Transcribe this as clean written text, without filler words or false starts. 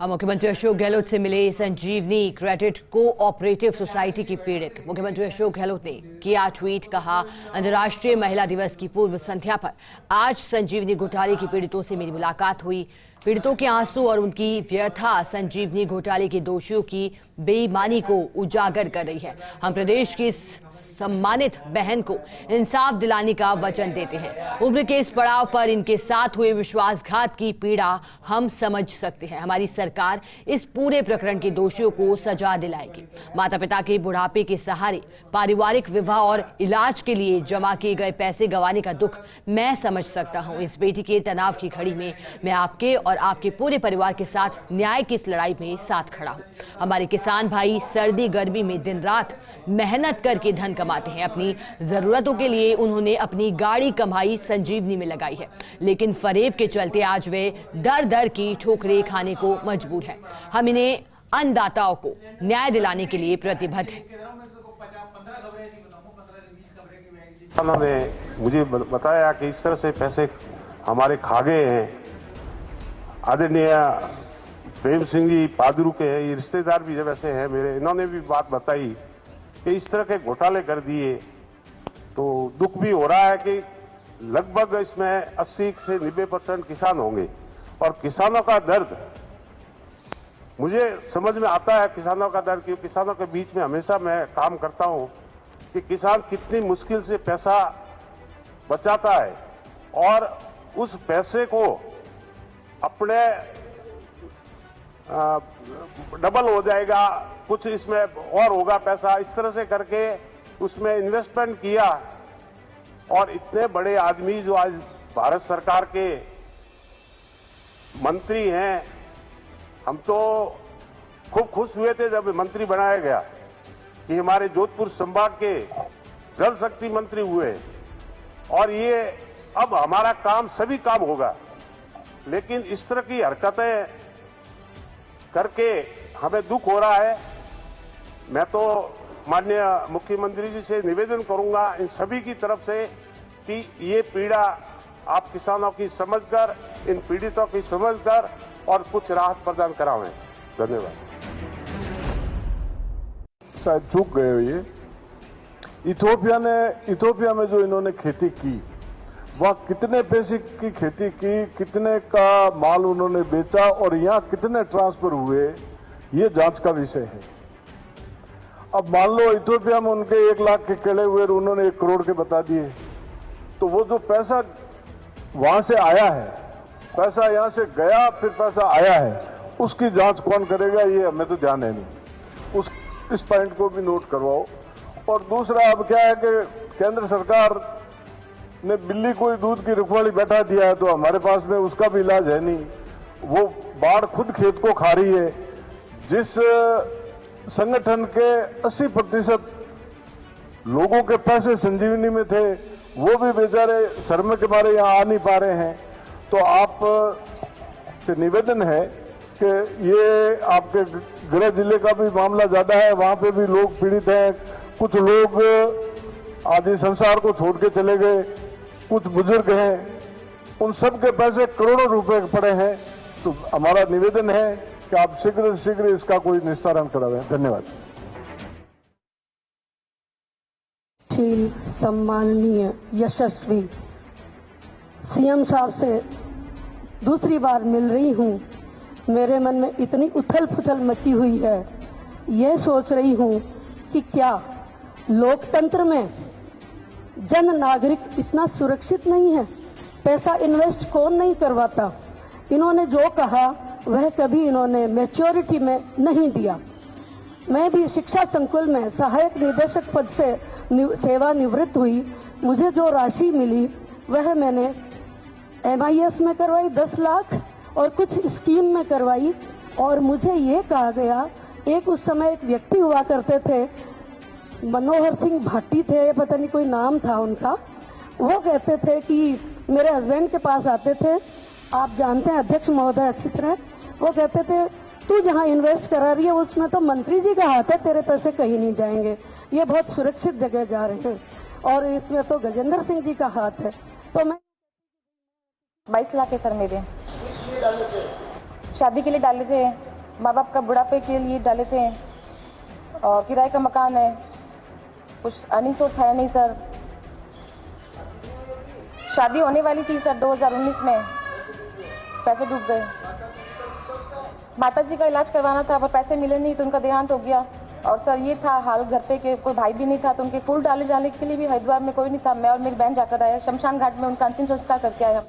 अब मुख्यमंत्री अशोक गहलोत से मिले संजीवनी क्रेडिट कोऑपरेटिव सोसाइटी की पीड़ित। मुख्यमंत्री अशोक गहलोत ने किया ट्वीट, कहा अंतर्राष्ट्रीय महिला दिवस की पूर्व संध्या पर आज संजीवनी घोटाले की पीड़ितों से मेरी मुलाकात हुई। पीड़ितों के आंसू और उनकी व्यथा संजीवनी घोटाले के दोषियों की बेईमानी को उजागर कर रही है। हम प्रदेश की सम्मानित बहन को इंसाफ दिलाने का वचन देते हैं। उम्र के इस पड़ाव पर इनके साथ हुए विश्वासघात की पीड़ा हम समझ सकते हैं। हमारी सरकार इस पूरे प्रकरण के दोषियों को सजा दिलाएगी। माता पिता के बुढ़ापे के सहारे पारिवारिक विवाह और इलाज के लिए जमा किए गए पैसे गंवाने का दुख मैं समझ सकता हूं। इस बेटी के तनाव की घड़ी में मैं आपके और आपके पूरे परिवार के साथ न्याय की इस लड़ाई में साथ खड़ा हूं। हमारे किसान भाई सर्दी गर्मी में दिन रात मेहनत करके धन कमाते हैं। अपनी जरूरतों के लिए उन्होंने अपनी गाड़ी कमाई संजीवनी में लगाई है, लेकिन फरेब के चलते आज वे दर दर की ठोकरें खाने को मजबूर है। हम इन्हें अन्नदाताओं को न्याय दिलाने के लिए प्रतिबद्ध हैं। उन्होंने मुझे बताया कि इस तरह से पैसे हमारे खा गए हैं। आदरणीय प्रेम सिंह जी पादरू के हैं, ये रिश्तेदार भी वैसे हैं मेरे, इन्होंने भी बात बताई कि इस तरह के घोटाले कर दिए। तो दुख भी हो रहा है कि लगभग इसमें 80 से 90% किसान होंगे और किसानों का दर्द मुझे समझ में आता है। किसानों का दर्द, क्योंकि किसानों के बीच में हमेशा मैं काम करता हूं कि किसान कितनी मुश्किल से पैसा बचाता है और उस पैसे को अपने डबल हो जाएगा, कुछ इसमें और होगा पैसा, इस तरह से करके उसमें इन्वेस्टमेंट किया। और इतने बड़े आदमी जो आज भारत सरकार के मंत्री हैं, हम तो खूब खुश हुए थे जब मंत्री बनाया गया कि हमारे जोधपुर संभाग के जल शक्ति मंत्री हुए और ये अब हमारा काम सभी काम होगा। लेकिन इस तरह की हरकतें करके हमें दुख हो रहा है। मैं तो माननीय मुख्यमंत्री जी से निवेदन करूंगा इन सभी की तरफ से कि ये पीड़ा आप किसानों की समझकर, इन पीड़ितों की समझकर और कुछ राहत प्रदान करावें। धन्यवाद। शायद चूक गए हो ये। इथोपिया में जो इन्होंने खेती की, वह कितने पैसे की खेती की, कितने का माल उन्होंने बेचा और यहां कितने ट्रांसफर हुए, ये जांच का विषय है। अब मान लो इथोपिया में उनके 1 लाख के केले हुए, उन्होंने 1 करोड़ के बता दिए, तो वो जो पैसा वहां से आया है, पैसा यहां से गया फिर पैसा आया है, उसकी जांच कौन करेगा, ये हमें तो ध्यान है नहीं। इस पॉइंट को भी नोट करवाओ। और दूसरा, अब क्या है कि केंद्र सरकार ने बिल्ली कोई दूध की रखवाली बैठा दिया है, तो हमारे पास में उसका भी इलाज है नहीं। वो बाढ़ खुद खेत को खा रही है। जिस संगठन के 80% लोगों के पैसे संजीवनी में थे, वो भी बेचारे शर्म के मारे यहाँ आ नहीं पा रहे हैं। तो आप से निवेदन है कि ये आपके गृह जिले का भी मामला ज्यादा है, वहां पे भी लोग पीड़ित हैं। कुछ लोग आदि संसार को छोड़ के चले गए, कुछ बुजुर्ग हैं, उन सब के पैसे करोड़ों रुपए पड़े हैं। तो हमारा निवेदन है कि आप शीघ्र से शीघ्र इसका कोई निस्तारण करावें। धन्यवाद। सम्माननीय यशस्वी सीएम साहब से दूसरी बार मिल रही हूं। मेरे मन में इतनी उथल पुथल मची हुई है, यह सोच रही हूं कि क्या लोकतंत्र में जन नागरिक इतना सुरक्षित नहीं है? पैसा इन्वेस्ट कौन नहीं करवाता? इन्होंने जो कहा वह कभी इन्होंने मैच्योरिटी में नहीं दिया। मैं भी शिक्षा संकुल में सहायक निदेशक पद से सेवा निवृत्त हुई। मुझे जो राशि मिली वह मैंने MIS में करवाई 10 लाख और कुछ स्कीम में करवाई। और मुझे ये कहा गया, एक उस समय एक व्यक्ति हुआ करते थे, मनोहर सिंह भाटी थे, पता नहीं कोई नाम था उनका, वो कहते थे कि मेरे हस्बैंड के पास आते थे, आप जानते हैं अध्यक्ष महोदय अच्छी तरह, वो कहते थे तू जहां इन्वेस्ट करा रही है उसमें तो मंत्री जी का हाथ है, तेरे पैसे कहीं नहीं जाएंगे, ये बहुत सुरक्षित जगह जा रहे हैं, और इसमें तो गजेंद्र सिंह जी का हाथ है। तो मैं 22 लाख है सर मेरे, शादी के लिए डाले थे। माँ बाप का बुढ़ापे के लिए डाले थे और किराए का मकान है, कुछ अर्निंग सोर्स है नहीं सर। शादी होने वाली थी सर 2019 में, पैसे डूब गए। माताजी का इलाज करवाना था पर पैसे मिले नहीं तो उनका देहांत हो गया। और सर ये था हाल घर पे कि कोई भाई भी नहीं था तो उनके फूल डाले जाने के लिए भी हरिद्वार में कोई नहीं था। मैं और मेरी बहन जाकर आए, शमशान घाट में उनका अंतिम संस्कार करके आए।